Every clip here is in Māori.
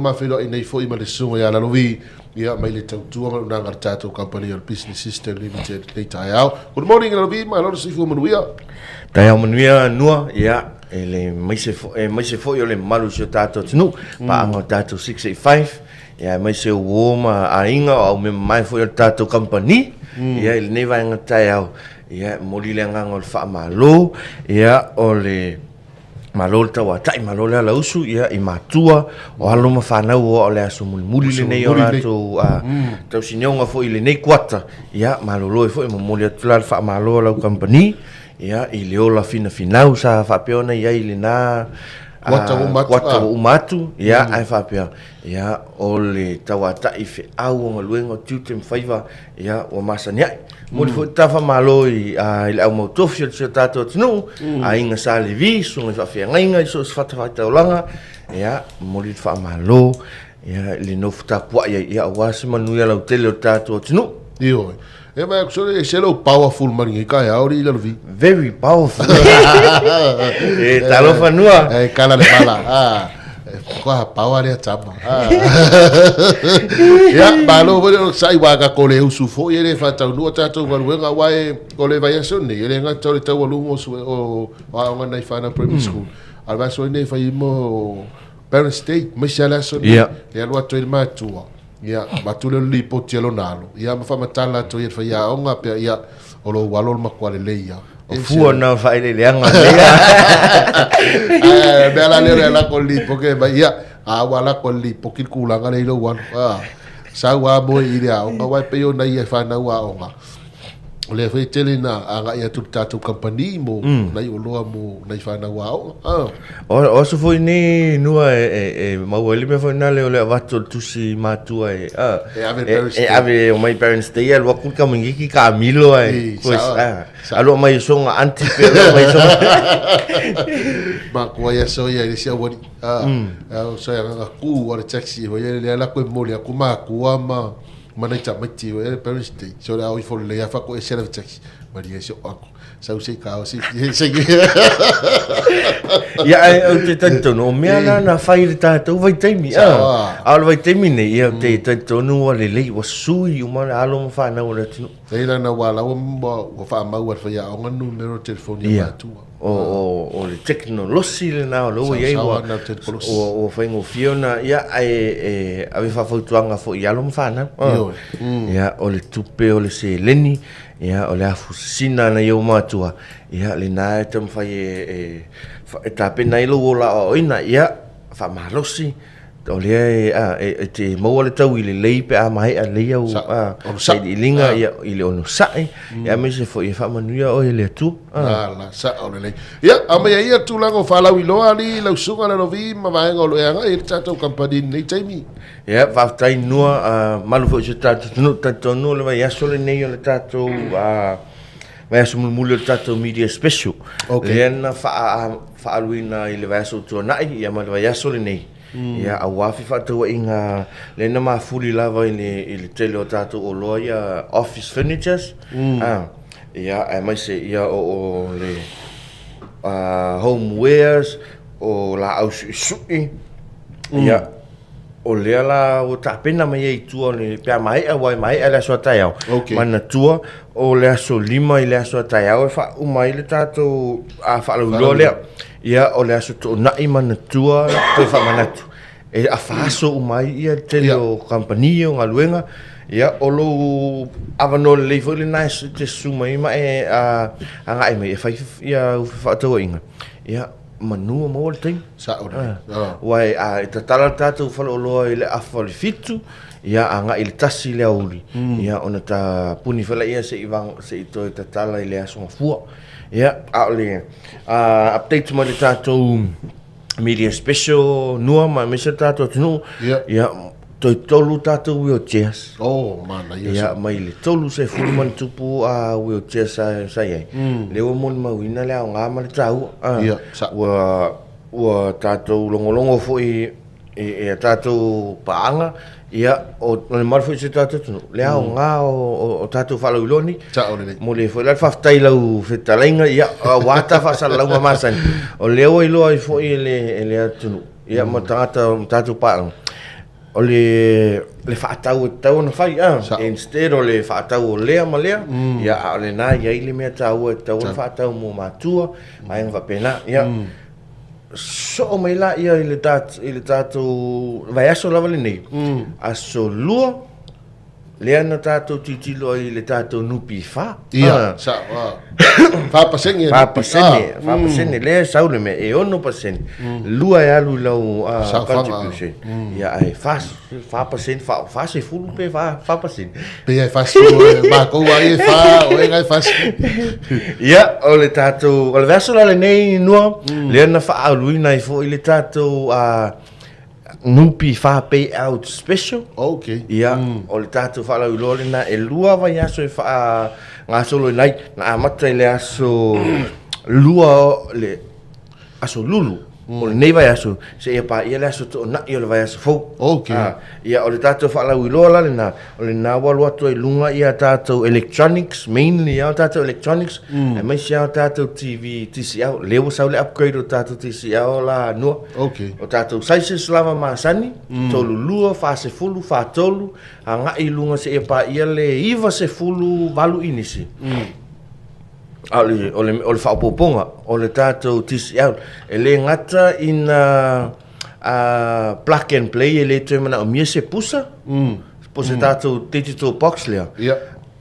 mafelo nei foi ma le sunga ya la lovi ia mai le tautua ma una ngartato company or business system limited nei tai au. Good morning lovi ma lo sifu manuia. Tai au manuia nua ia ele mai se foi le malu se tato tunu pa anga tato 685 ia mai se woma ainga au me mai foi tato company ia ele nei vai ngatai au ia moli le ngangol fa malo ia ole malol tawa tai malol la usu ia I matua o alo ma fanau o le aso muli le nei o latou tau sinionga foi le nei kwata ia malolo foi mo moli atula fa malo la company ia I le ola fina finau sa fa peona ia I le na kwata umatu ia ai fa pea ia ole tawa tai fe au nga luengo tutem faiva ia o masania mo fo tafa malo I le au motofi se tato tnu a inga sa le vi so nga fa nga so fa ta olanga ia mo li fa malo ia le no fta kwa ia was manu ia la tele tato tnu io e ma actually c'est le powerful mani ka ya ori la vi very powerful e talo fanua e kala le bala kwa power ya tama ya balo bo sai waga ko le usu fo ele fa ta no tato wa wenga wae ko le vai so ne ele nga tole ta walungo o nga nai fa na primary school alba so ne fa mo parent state mishala so ya lo to il matua ya batule li potielo nalo ya ma fa matala to ia fa ya onga pe ya o lo walol ma kwale le ya o fu na fa ile le anga bela le la con li porque ba ya wala con li porque kula nga le lo wan sa wa mo ile onga wa pe yo na ia fa na wa onga le fe telina anga ia tu tatu company mo na yo lo mo na fa na wa o so foi ni nua ma wele me foi na le vato tu si matua ave o mai parents day al wakun ka mingi ki Camilo pois alo mai songa anti pero mai songa ma ko ia so ia sia woni so ia ku wa taxi ho ia le la ko mo le ku ma ku ma mana chamati o parents day so la o for le fa ko e serve taxi ma dia so ako sa o se ka o se ya o te tanto no me ala na fai tato vai taimi alo vai taimi ne ia te tanto no le le o sui o mana alo mo fa na o le tino e la na wala o fa ma o fa ya o numero telefone ya tu o le teknolosi le na lo ia o fa ngo fiona ia ave fa fotuanga fo ia lo mo fa na ia o le tupe o le se leni ia o le afusina na yo matua ia le na te fai e tape na ilo ola o ina ia fa malosi o le te mo le tau ile lei pe a mai a le o sai di linga ia ile ono sai ia me se foi fa manuia o ile tu la sa o le ia a me ia tu lango Faleoloa ali la sunga la novi ma vai ngolo ia e tato company nei taimi ia va tai no malu fo se tato no le vai aso le nei o le tato vai aso mulu le tato media special le na fa aluina ile vai aso tu na ia ma vai aso le nei ia a wafi fa tu inga le na ma fuli lava ile tele o tato oloa ia office furnitures ia ai mai se ia o le homewares o la au sui ia o le ala o tapena mai e tua le pe mai wai mai ala so tai au mana tua o le aso lima ile aso tai au fa o mai le tato a fa lo le ia o le aso to na I mana tua pe fa manatu e a faso o mai ia tele o company o ngaluenga ia o lo avano le fo le nice te suma ima anga mai e fa ia fa to inga ia manu mo le ting sa o wai ta tala tatu Faleoloa ile afol fitu ia anga ile tasi le auli ia ona ta puni fela ia se ivang se ito ta tala ile aso fu ia le update mo le tatu media special nua ma me se tatu tunu ia to tolu tatu wheelchairs mana ia mai le tolu se fulman tupu wheelchairs sa ia le o mon ma wina le nga ma le tau wa tatu longo fo e tatu paanga ia o le marfo se tatu tunu le nga o tatu Faleoloa mo le fo la faftai lau fetalenga ia wata fa sa lau masan o le o ilo ai fo le tunu ia mo tatu paanga o le faatau tau na fai instead o le faatau o lea ma lea ia o le na ia ile mea tau tau na faatau mo matua ai nga pena ia so mai la ia ile tatu vai aso lava le nei aso lua lea na tatu titilo i le tatu nupi fa ia sa fa pasene le saule me e ono pasene lua e alu lau contribution ia ai fa pasene fa se fulu pe fa pasene pe ai fa ma ko ai fa o e ai fa ia o le tatu o le vaso la le nei no le na fa aluina i fo i le tatu nupi fa pay out special okay ia o le tatu fa la ulole na e lua vai aso e fa nga solo nai na mata le aso lua le aso lulu o le nei vai aso se ia pa ia le aso to na ia le vai aso fo okay ia o le tatu fa la ulola le na o le na walu atu e lunga ia tatu electronics mainly ia tatu electronics e mai sia tatu TV TCL le wo sa le upgrade o tatu TCL la no okay o tatu sizes lava masani tolu lua fa se fulu fa tolu anga i lunga se ia pa ia le iva se fulu valu inisi o le whaopoponga, o le tātou TCL, e le ngata ina plug and play, e le tue mana o mia se pusa, po se tātou digital box lea.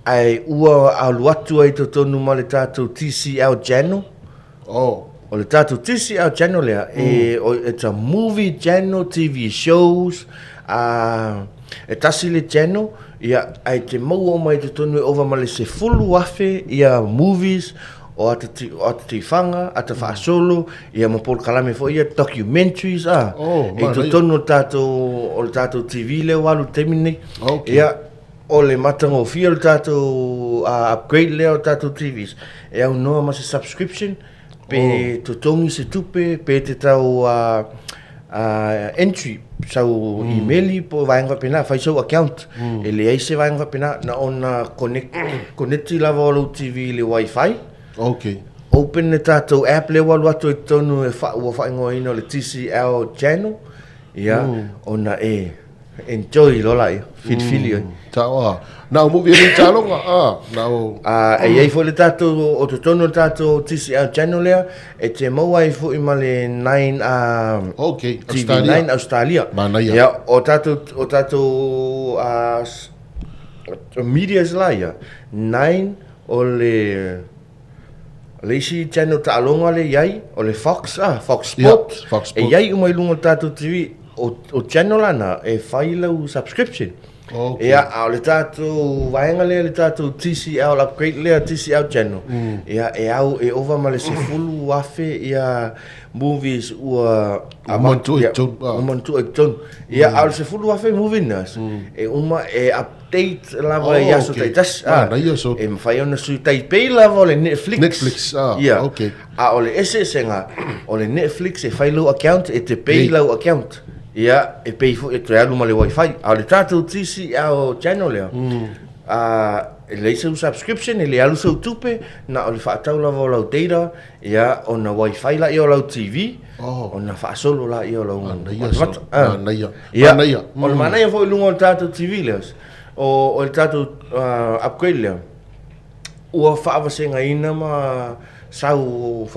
Ai ua aluatu ai to tonu ma le tātou TCL channel. O le tātou TCL channel lea, it's a movie channel, TV shows, e tasi le channel, ia ai te mau o mai te tonu e ova ma le se fulu afe ia movies o ata tifanga, ata whaasolo, ia mapol kalame fo ia documentaries e te tonu o le tātou TV leo walu temine ia o le matanga o fia le tātou upgrade leo tātou TVs e au noa ma se subscription pe to tongi se tupe pe te tau entry sau emaili po vaenga pena fai sau account e le ai se vaenga pena na ona connect lava o TV le wifi open le tātou app le walu atu e tonu e ua whaingoa ina le TCL channel ia ona enjoy lola ia fili oi tawa na o movie ni talonga na o e ai fo le tātou o te tonu tātou TCL channel lea e te mau ai fo i ma le 9 TV 9 Australia ia o tātou medias la ia 9 o le isi channel ta alonga le iai o le Fox Sport e iai umai lunga tātou TV o channel ana e fai lau subscription ia o le tātou vaenga lea le tātou TCL upgrade lea TCL channel ia e au e ova ma le se fulu afe ia movies ua mantu e tonu ia au se fulu afe movie nas e uma e update lava ia so taitas e mawhai ona sui taipei lava o le Netflix ia o le ese senga o le Netflix e fai lau account e te pei lau account ia e pei fo e tre alu ma le wifi a le tātou TCL channel lea e le isa subscription e le alu sau tupe na o le whaatau lava o lau data ia o na wifi la i o lau TV o na whaasolo la i o lau ia o le manaia fo i lunga o le tātou TV leas o le tātou upgrade lea ua whaawasenga ina ma sau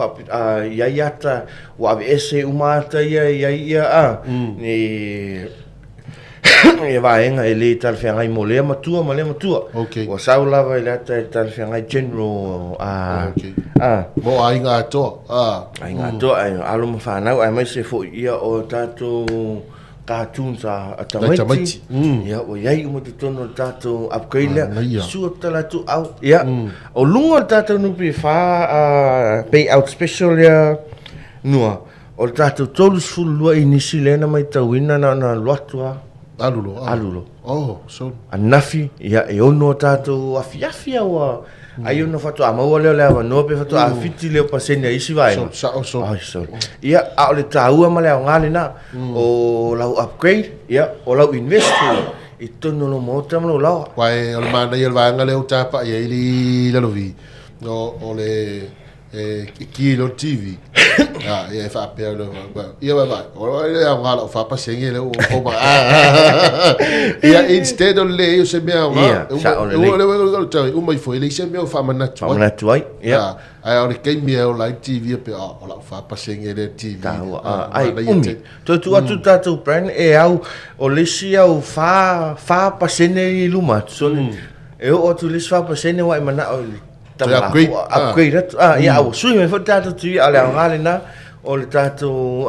iai ata ua ave ese umata ia e vaenga e le talwhiangai mo lea matua ua sau lava e le ata e talwhiangai general mo ainga atoa alo ma whanau ai mai se fo ia o tātou cartoons a tamaiti ia o iai uma te tono tātou upgrade lea sua talatu au ia o lunga tātou nupi wha pay out special lea nua o tātou tolus fulu lua inisi lena mai tauina na luatua alulo anafi ia e ono tātou afiafia ua ai ona fatu a maua leo leo no pe fatu a fiti leo paseni a isi vai ia a le taua ma leo ngale na o lau upgrade ia o lau invest i tono lo mota ma lau wai o le mana ia le vanga leo tapa ia ili lalovi o le kilo TV. Ia fa pe lo. Ia va. O ia ngala fa pa senge le o ba. Ia instead of le se me nga. O mai foi le se me fa manatu. Manatu ai. Ia. Ai ora ke me o live TV pe o la fa pa senge le TV. Ai umi. Tu atu tatu brand e au o le si au fa pa sene luma. So o tu le fa pa sene wa mana o upgrade that ia au sui me fa tatu tu ala ngale na o le tatu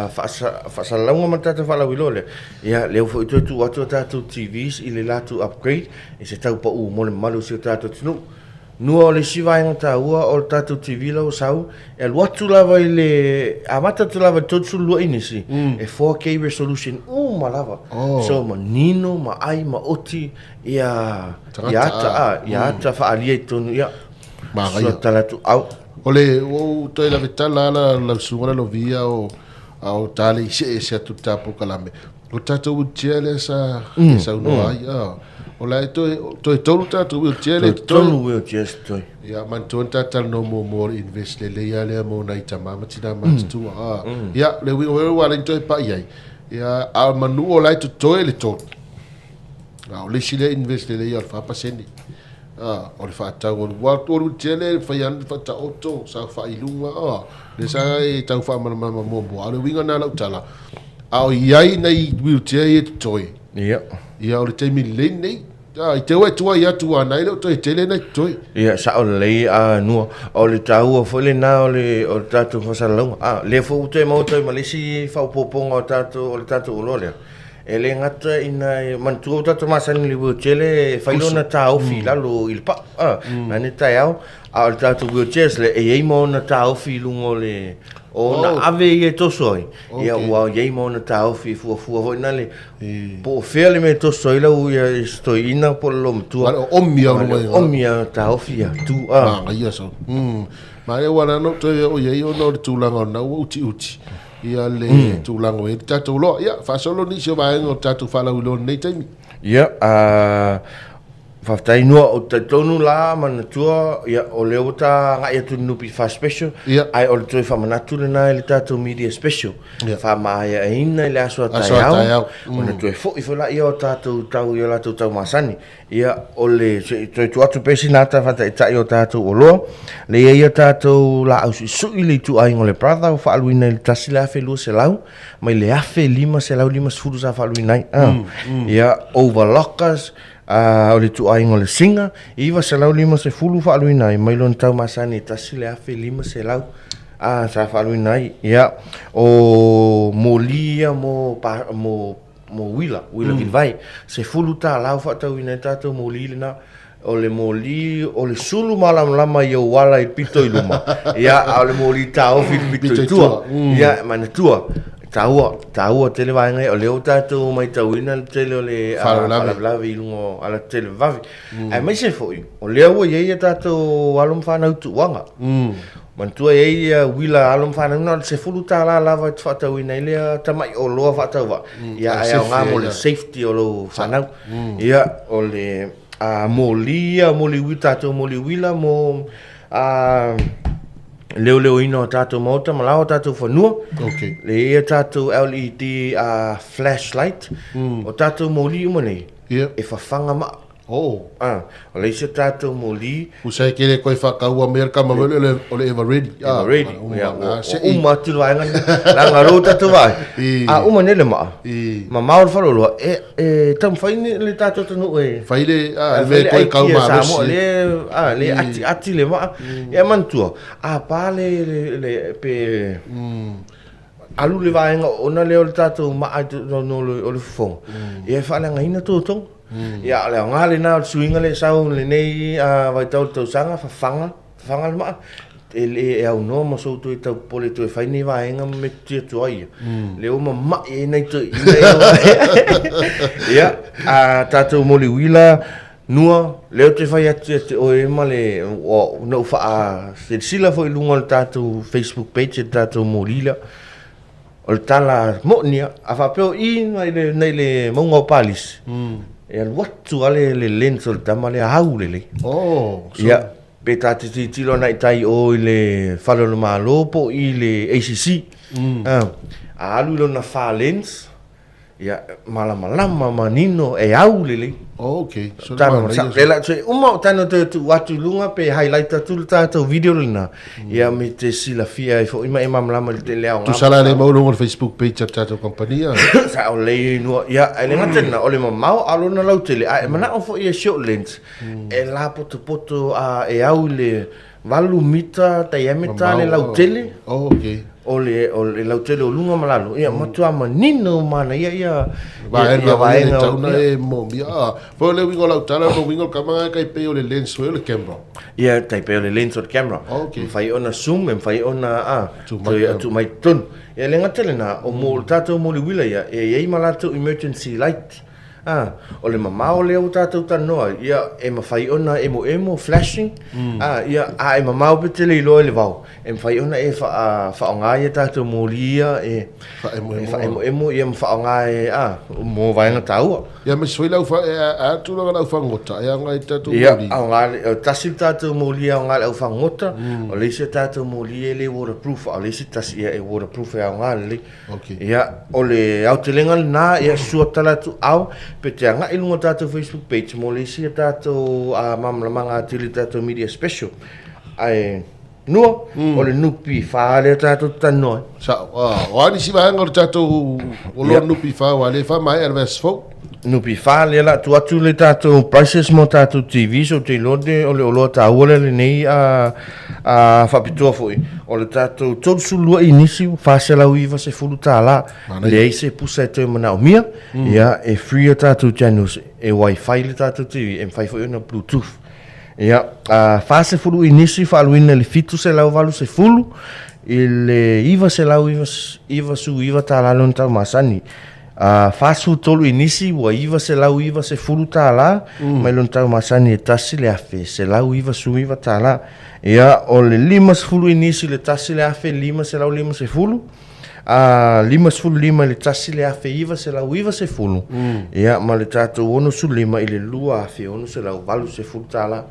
fa salonga ma tatu fa la wilole ia le fo tu atu tatu TVs i le latu upgrade e se tau pa u mo le malu se tatu tunu nua o le siva inga ta ua o le tatu TV lau sau e luatu lava i le amata tu lava totu lua inisi e 4K resolution malava so ma nino ma ai ma oti ia ata fa alia tonu ia so talatu au ole o toi la vetala la sunga lo via o tali se tu tapo kalame o tatu utele sa no ai ola toi tolu tatu utele tolu utele toi ia man ton tatal no more invest le ia le mo na itama matina matu ia le wi o wala toi pa ia al manu ola toi le tot o le sile invest le ia fa pa sendi o le faatau o le tele faian fata oto sa fa ilunga le sa e tau fa mama mo le winga na la tala au iai nei wheelchair e toi ia o le temi le nei i te wai tua ia tua nei lo toi tele nei toi ia sa o le nua o le tau o foi le na o le tatu fa sa longa le fo te mo toi malisi fa poponga o le tatu o lole e le ngata ina mantua tatu masani li wheelchair failona tau fi lalo il pa na ne tai au a le tatu wheelchair le e mo na tau fi lungo le o na ave e tosoi ia ua ye mo na tau fi fu fu na le po fele me tosoi la u ia stoina po lo mtua omia tau fi tu ia so ma e wana no to o ye o no tu langa na uti ia le tu lango e tatu lo ia fa solo ni se va en tatu fa la ulo nei temi ia Faftai nua o te tonu la manatua ia o leo ta ngai atu nupi fa special ai o le toi fa manatu le nai le tatu media special fa mai e ina le aso taiau o le toi fo i fola ia o tatu tau ia la tau masani ia o le toi tu atu pesi nata fa tai o tatu oloa le ia tatu la au su i le tu ai ngole brother fa aluina le tasi la fe lu se lau mai le afe lima se lau lima sfuru sa fa aluina ia overlockers o le tu ai ngole singa iwa se lau lima se fulu fa aluina i mai lon tau masani tasi le afe lima se lau sa fa aluina ia o molia mo wila kin vai se fulu ta lau fa tau ina tatu moli na o le moli o le sulu malam lama ia wala i pito i luma ia o le moli ta o fi pito i tua ia mana tua Taua tele vai ngai o leo tatu mai tauina tele o le falavi lungo ala tele vavi ai mai se foi o leo ia tatu alum fana utuanga mantua ia wila alum fana no se fulu tala lava fatauina ile tamai o loa fatauva ia ai nga mo le safety o lo fana ia o le moli wita to moli wila mo leo ino tato mota malao tato fanua le ia tato LED flashlight o tato moli umane e fafanga ma o le se tato moli usai kele koi whakaua merka ma o le everready uma tu vaenga la ngaro tato vai umane le ma maur Faleoloa e tam faini le tato tanu faile le koi kau ma le ati le ma e mantua pa le pe alu le vaenga ona le o tato ma no o le fo e fa la ngaina to ia le ngale na suinga le sau le nei vai tau sanga fanga le ma e au no mo so tu tau pole tu fai ni vaenga me tu ai le o ma e nei tu ia tatu moli wila nua leo te fai atu o e male o no fa sila foi lunga tatu Facebook page tatu molila o tala monia a fa peo nei le mongo palis e al watu ale le lens o tamale haulele ia pe tati tilo na itai o i le Faleoloa lo po i le ACC. A alu lo na Falens. Ya malama manino e au lele. Okay. So lela tse uma tano te watu lunga pe highlight tu tato video lina. Ya me te sila fia fo ima malama te leo nga. Tu sala le mau no Facebook page tato kompania. Sa o le no ya ele ngatena ole mau alo na lau tele. A mana o fo ia short lens. E la poto a e au le valu mita diameter le lau tele. Okay. Ole lau tele o lunga malalo. Ia matua manino mana ia vaenga tauna e momia. Po le wingo lau tala no wingo kamanga kai pe o le lens o le camera. Ia tai pe o le lens o le camera. Okay. Fai ona zoom e fai ona tu mai tun. Ia le ngatele na o mo tato mo le wila ia e malato emergency light. Ole mamao le o tatou tanoa ia e mawhai ona emo flashing ia e mamao pete le ilo le vau e mawhai ona e whaonga ia tatou molia e emo ia mawhaonga e mo vaenga taua ia me swila u a tu la u fangota ia ngai tatou ia nga tasi tatou molia nga le u fangota o le se tatou molia le waterproof o le se tasi ia e waterproof ia nga le ia ole autelenga na ia suatala tu au pete anga i lunga tātou Facebook page mo le sia tātou mamlamanga tili tātou media special ai nua o le nupi whaale tātou tanoa sa o ani si vahanga o tātou o lo nupi wha wa le wha mai erves fau nupi whaale la tu atu le tātou prices mo tātou TV so te lode o le oloa tāua le nei whapitoa fui o le tātou tōrusu lua inisi whaselau iwa se fulu tāla le eise pusa e tō mana o mia ia e free o tātou channels e wifi le tātou TV e mwhai fui ona bluetooth ia whase fulu inisi whaaluina le fitu se lau valu se fulu i le iwa se lau iwa su iwa tāla lon tau masani fasu tolu inisi wa iwa se lau iwa se fulu tāla mai lon tau masani e tasi le afe se lau iwa su iwa tāla ia o le 5 se fulu inisi le tasi le afe 5 se lau 5 se fulu 5 se fulu 5 le tasi le afe iwa se lau iwa se fulu ia ma le tātou ono su 5 i le lua afe ono se lau valu se fulu tāla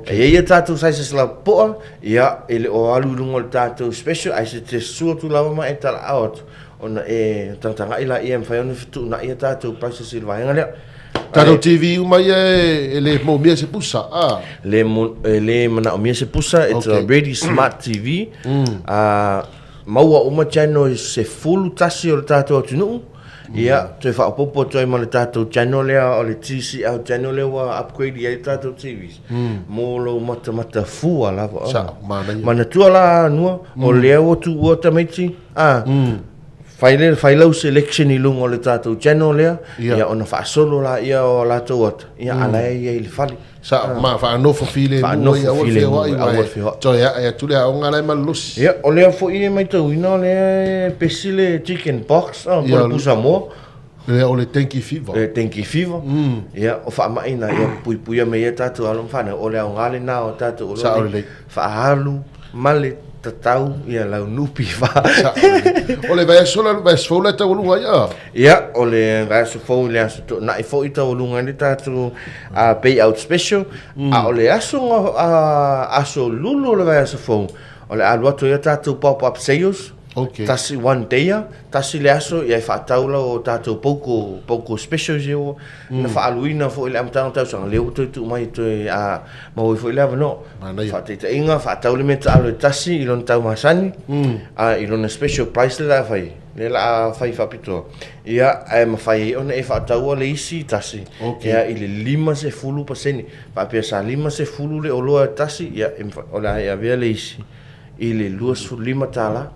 ia tātou saisa se lau poa ia ele o alu lungo le tātou special ai se te sua tu lava ma e tala awatu ona e tanga ila ia mfai ona fitu na ia tātou paisa se vaenga lea tātou TV uma ia e le mo mia se pusa le mana o mia se pusa it's a ready smart TV maua uma channel se full tasi o le tātou atunu ia te whaapopo toi ma le tātou channel lea o le TCL channel lea wa upgrade ia le tātou TVs mo lo mata fua lava mana tua la nua o lea o tu ua tamaiti Failau selection i lungo le tātou channel lea ia ona whaasolo la ia o latou ata ia alai ia i le whali sa ma whaanofo file ia awal toi ia tule a onga lai malusi ia o lea fo i mai tau ina o lea pesile chicken box o le pusa moa lea o le tenki fever ia o whaamaina ia puipuia me ia tātou alom whana o lea o ngale na o tātou o le whaahalu male tatau ia lau nupi fa ole vai sola vai sfola ta ulunga ia ole vai so fo le aso na i fo ita ulunga ni tatu payout special ole aso lulu le vai aso fo ole alu to ia tatu pop up sales tasi one day tasi le aso ia faatau o tatu pouco special yo na faaluina fo ile amtang tau sang leu tu mai to mo fo ile no faatita inga faatau le meta alo tasi ilon tau masani ilon special price la fai le la fai fapito ia ma fai ona e faatau le isi tasi ia ile 5% pa pesa 5% le oloa tasi ia ola ia via le isi ile luas lima tala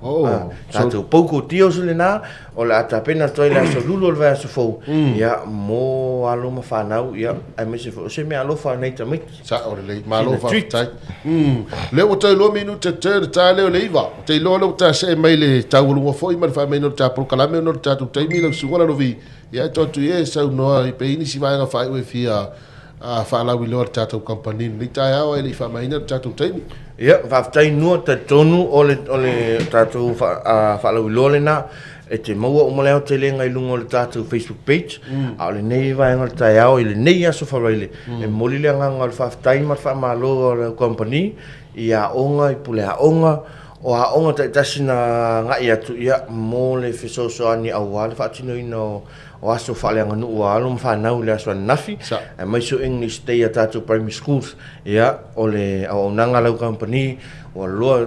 tātou pouco tio sule na o la atapena toi la so lulu le vaso fo ia mo alo ma whanau ia ai me se fo se me alo whanei tamik sa o le ma alo whanei le o tau lo minu te ta leo le iwa te lo ta se mai le tau lungo fo i ma wha mai no ta prokalame no ta tu taimi lo sungola no vi ia totu ie sau noa i pe ini si vaenga whai ue fia whaalawi loa tātou company ni tai awa ele i whamaina tātou taimi ia whaftai nua te tonu o le tātou whaalawi loa le na e te maua o maleo te lenga I lunga o le tātou Facebook page, a o le nei vaenga le tai au, I le nei aso whareile, e moli le anganga o le whaftai ma le whamalo o le company, I a onga, I pule a onga, o a onga tai tasina ngai atu ia mo le whesoso ani au wale whaatino ina o aso whaaleanga nu o alo mwhanau le aso nafi, e mai so English Day a tātou primary schools, ia o le au nanga lau company, o loa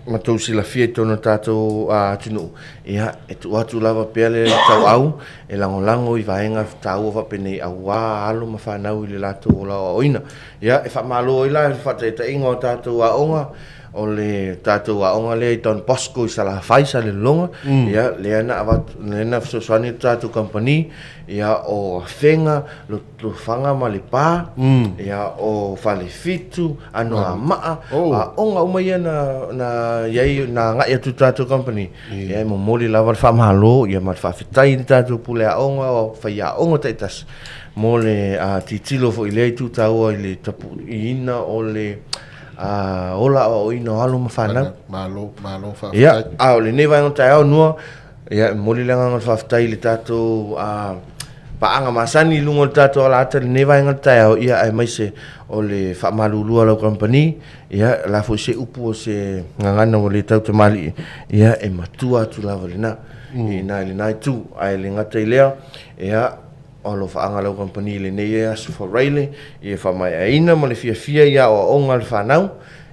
ma tau sila fia tono tātou tinu, ia e tu atu lava pia le tau au, e lango I vaenga tau o whapene au wā alo ma whanau I le latou o la oina, ia e whamalo I la e whataita inga o tātou a onga, o le tātou a onga le I ton Posco I sala whaisa le longa, ia le ana fsoswani tātou company, ia o whenga, lo whanga ma le pā, ia o whale fitu, ano a maa, a onga umaia na iei na ngai atu tātou company, ia mo moli lava le whamalo, ia ma le whawhitai ni tātou pule a onga, o whai a onga taitas, mo le titilo fo I le tu tau I le tapu I ina o le ola o ino alo mawhanau. Malo whawhitai. Ia, o le nei vaenga tai au nua, ia, moli langa ngal whawhitai le tātou paanga masani lungo le tātou ala ata le nei vaenga tai au, ia ai mai se o le whamalulua lau company, ia, la fo se upu o se ngangana o le tau te mali, ia, e matua atu lava le na, I nai le nai tu, ai le ngata I lea, ia, o lo whaanga lau company le nei e asu whareile, ia whamai aina ma le fia ia o onga le whanau,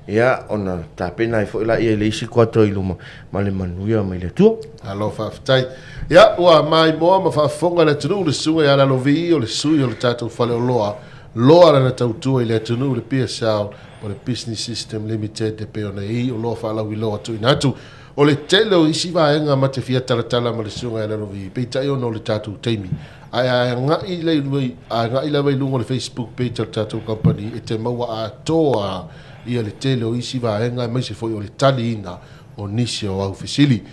ia ona tāpena I fōila ia le isi kua I luma, ma le manuia mai le tua. Alo whawhitai. Ia, ua mai moa ma whaafonga le tunu le sunga I ala lovi o le sui o le tātou Faleoloa, loa rana tautua I le tunu le PSL o le Business System Limited de peona I o loa whaalau I loa tu inatu. O le tele o isi vaenga ma te fia taratala ma le sunga I ala lovi, peitai o no le tātou teimi. Ai ngai lei lungo le Facebook page o tātou company e te maua a toa ia le tele o isi vaenga mai se foi o le tali ina o nisi o au fisili.